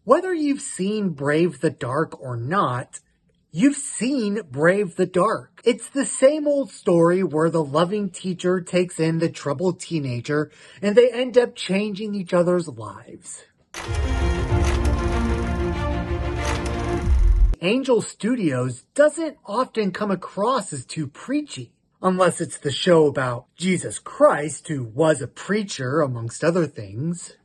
Whether you've seen Brave the Dark or not, you've seen Brave the Dark. It's the same old story where the loving teacher takes in the troubled teenager and they end up changing each other's lives. Angel Studios doesn't often come across as too preachy, unless it's the show about Jesus Christ, who was a preacher, amongst other things.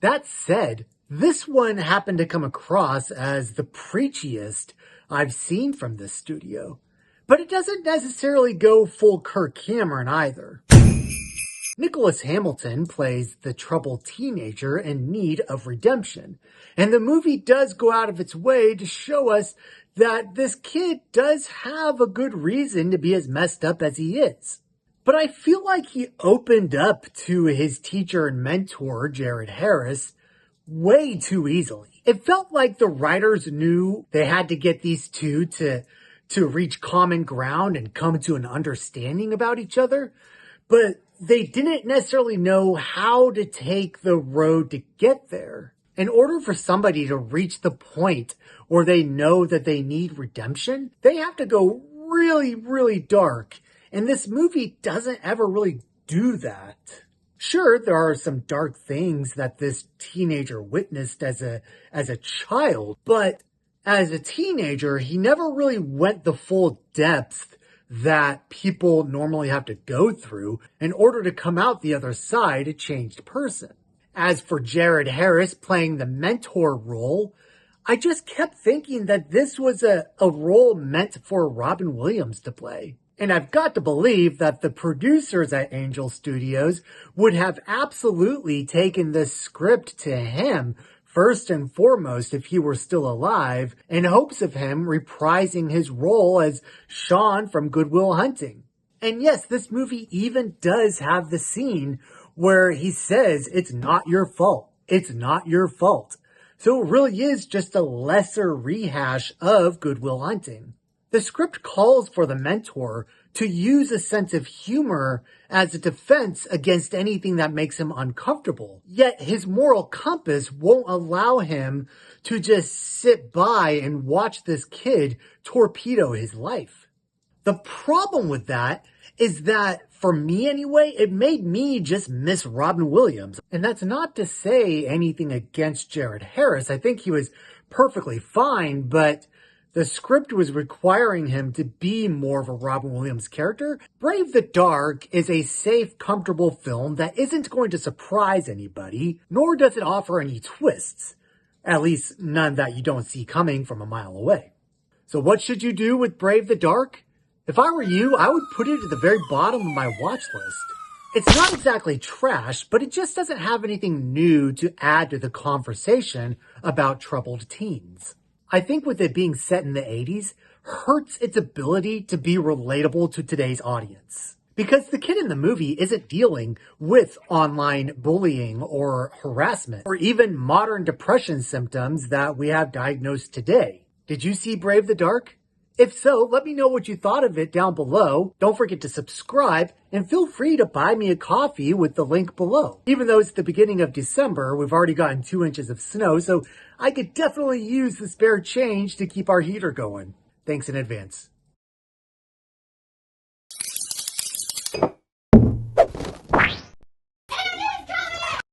That said, this one happened to come across as the preachiest I've seen from this studio. But it doesn't necessarily go full Kirk Cameron either. Nicholas Hamilton plays the troubled teenager in need of redemption, and the movie does go out of its way to show us that this kid does have a good reason to be as messed up as he is. But I feel like he opened up to his teacher and mentor, Jared Harris, way too easily. It felt like the writers knew they had to get these two to reach common ground and come to an understanding about each other, but they didn't necessarily know how to take the road to get there. In order for somebody to reach the point where they know that they need redemption, they have to go really, really dark. And this movie doesn't ever really do that. Sure, there are some dark things that this teenager witnessed as a child, but as a teenager, he never really went the full depth that people normally have to go through in order to come out the other side a changed person. As for Jared Harris playing the mentor role, I just kept thinking that this was a role meant for Robin Williams to play. And I've got to believe that the producers at Angel Studios would have absolutely taken this script to him first and foremost if he were still alive, in hopes of him reprising his role as Sean from Good Will Hunting. And yes, this movie even does have the scene where he says, "It's not your fault. It's not your fault." So it really is just a lesser rehash of Good Will Hunting. The script calls for the mentor to use a sense of humor as a defense against anything that makes him uncomfortable. Yet his moral compass won't allow him to just sit by and watch this kid torpedo his life. The problem with that is that, for me anyway, it made me just miss Robin Williams. And that's not to say anything against Jared Harris. I think he was perfectly fine, but the script was requiring him to be more of a Robin Williams character. Brave the Dark is a safe, comfortable film that isn't going to surprise anybody, nor does it offer any twists. At least none that you don't see coming from a mile away. So what should you do with Brave the Dark? If I were you, I would put it at the very bottom of my watch list. It's not exactly trash, but it just doesn't have anything new to add to the conversation about troubled teens. I think with it being set in the 80s, hurts its ability to be relatable to today's audience. Because the kid in the movie isn't dealing with online bullying or harassment, or even modern depression symptoms that we have diagnosed today. Did you see Brave the Dark? If so, let me know what you thought of it down below. Don't forget to subscribe, and feel free to buy me a coffee with the link below. Even though it's the beginning of December, we've already gotten 2 inches of snow, so I could definitely use the spare change to keep our heater going. Thanks in advance.